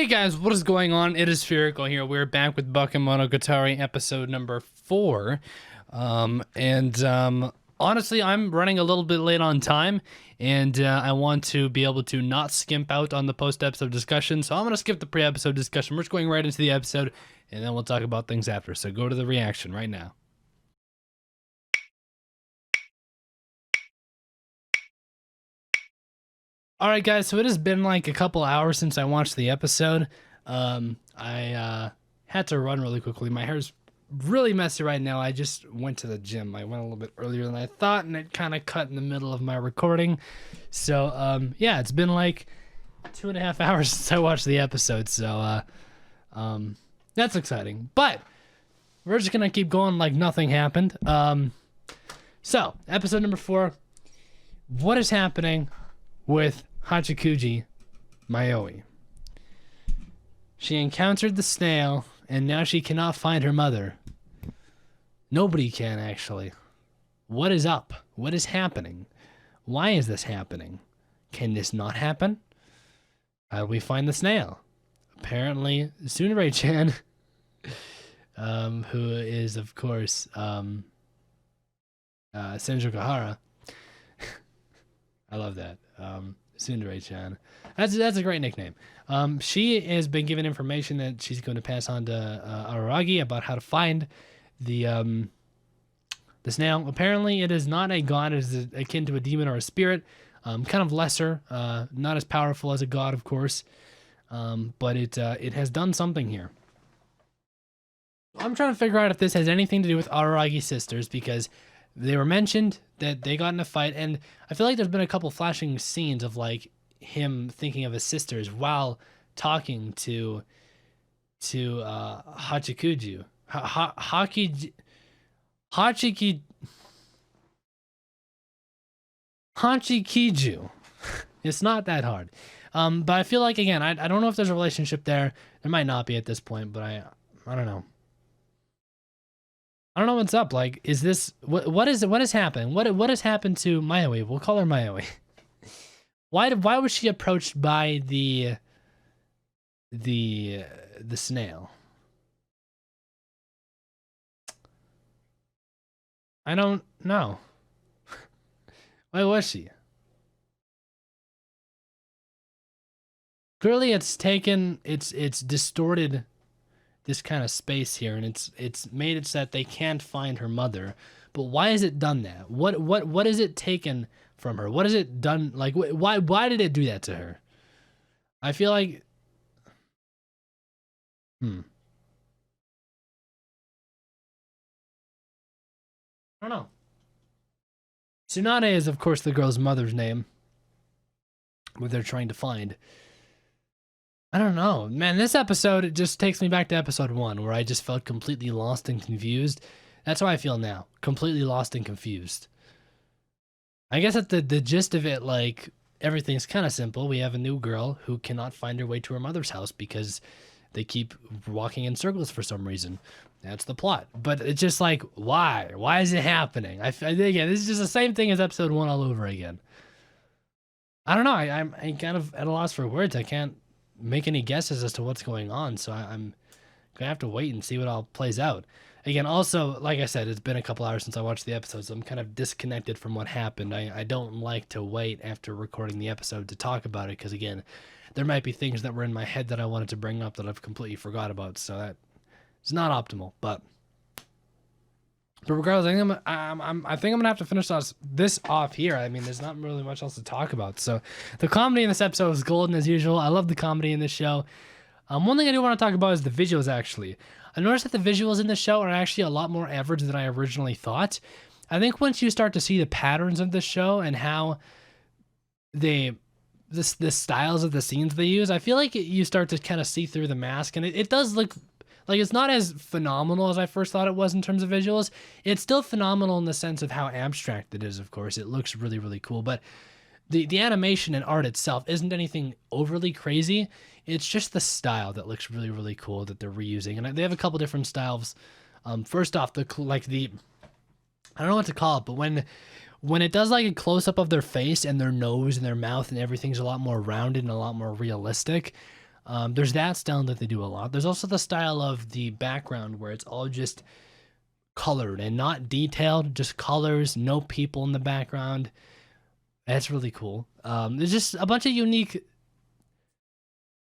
Hey guys, what is going on? It is Spherical here. We're back with Bakemonogatari episode number 4. Honestly, I'm running a little bit late on time, and I want to be able to not skimp out on the post-episode discussion, so I'm going to skip the pre-episode discussion. We're just going right into the episode, and then we'll talk about things after. So go to the reaction right now. Alright guys, so it has been like a couple hours since I watched the episode. I had to run really quickly. My hair's really messy right now. I just went to the gym. I went a little bit earlier than I thought, and it kind of cut in the middle of my recording. So, yeah, it's been like 2.5 hours since I watched the episode, so, that's exciting. But we're just gonna keep going like nothing happened. So, episode number 4. What is happening with Hachikuji Mayoi? She encountered the snail, and now she cannot find her mother. Nobody can, actually. What is up? What is happening? Why is this happening? Can this not happen? How do we find the snail? Apparently, Tsunade-chan, who is, of course, Senju Kahara. I love that. Tsundere-chan. That's a great nickname. She has been given information that she's going to pass on to Araragi about how to find the snail. Apparently, it is not a god. It is akin to a demon or a spirit. Kind of lesser, not as powerful as a god, of course. But it has done something here. I'm trying to figure out if this has anything to do with Araragi's sisters, because they were mentioned that they got in a fight, and I feel like there's been a couple flashing scenes of like him thinking of his sisters while talking to Hachikuju. Hachikiju. It's not that hard. But I feel like, again, I don't know if there's a relationship there. There might not be at this point, but I don't know. I don't know what's up. Like, is this what is happening? What has happened to Mayoi? We'll call her Mayoi. Why was she approached by the snail? I don't know. Why was she? Clearly, it's distorted this kind of space here, and it's made it so that they can't find her mother. But why has it done that? What is it taken from her? What has it done? Like, why did it do that to her? I feel like I don't know. Tsunade is, of course, the girl's mother's name, what they're trying to find. I don't know, man. This episode, it just takes me back to episode 1, where I just felt completely lost and confused. That's how I feel now, completely lost and confused. I guess that the gist of it, like, everything's kind of simple. We have a new girl who cannot find her way to her mother's house because they keep walking in circles for some reason. That's the plot. But it's just like, why? Why is it happening? Again, this is just the same thing as episode 1 all over again. I don't know. I'm kind of at a loss for words. I can't make any guesses as to what's going on, so I'm gonna have to wait and see what all plays out. Again, also, like I said, it's been a couple hours since I watched the episode, so I'm kind of disconnected from what happened. I don't like to wait after recording the episode to talk about it, because again, there might be things that were in my head that I wanted to bring up that I've completely forgot about, so that it's not optimal. But regardless, I think I'm gonna have to finish this off here. I mean, there's not really much else to talk about. So the comedy in this episode is golden as usual. I love the comedy in this show. One thing I do want to talk about is the visuals. Actually, I noticed that the visuals in this show are actually a lot more average than I originally thought. I think once you start to see the patterns of the show and how the styles of the scenes they use, I feel like you start to kind of see through the mask, and it does look like it's not as phenomenal as I first thought it was in terms of visuals. It's still phenomenal in the sense of how abstract it is, of course. It looks really, really cool. But the animation and art itself isn't anything overly crazy. It's just the style that looks really, really cool that they're reusing. And they have a couple different styles. First off, I don't know what to call it, but when it does like a close-up of their face and their nose and their mouth and everything's a lot more rounded and a lot more realistic, There's that style that they do a lot. There's also the style of the background where it's all just colored and not detailed, just colors, no people in the background. That's really cool. There's just a bunch of unique,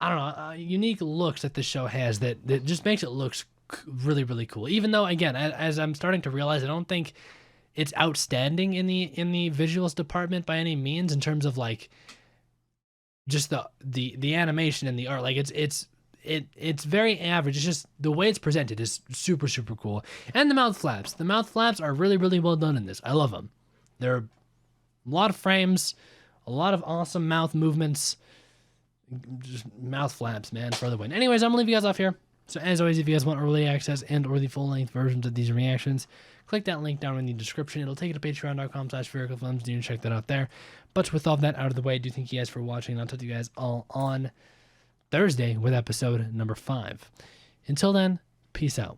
I don't know, unique looks that the show has that just makes it look really, really cool. Even though, again, as I'm starting to realize, I don't think it's outstanding in the visuals department by any means in terms of like just the animation and the art. Like it's very average. It's just the way it's presented is super, super cool. And the mouth flaps. The mouth flaps are really, really well done in this. I love them. They're a lot of frames, a lot of awesome mouth movements. Just mouth flaps, man, for the win. Anyways, I'm gonna leave you guys off here. So as always, if you guys want early access and or the full-length versions of these reactions, click that link down in the description. It'll take you to patreon.com/sphericalfilms. You can check that out there. But with all that out of the way, I do thank you guys for watching. And I'll talk to you guys all on Thursday with episode number 5. Until then, peace out.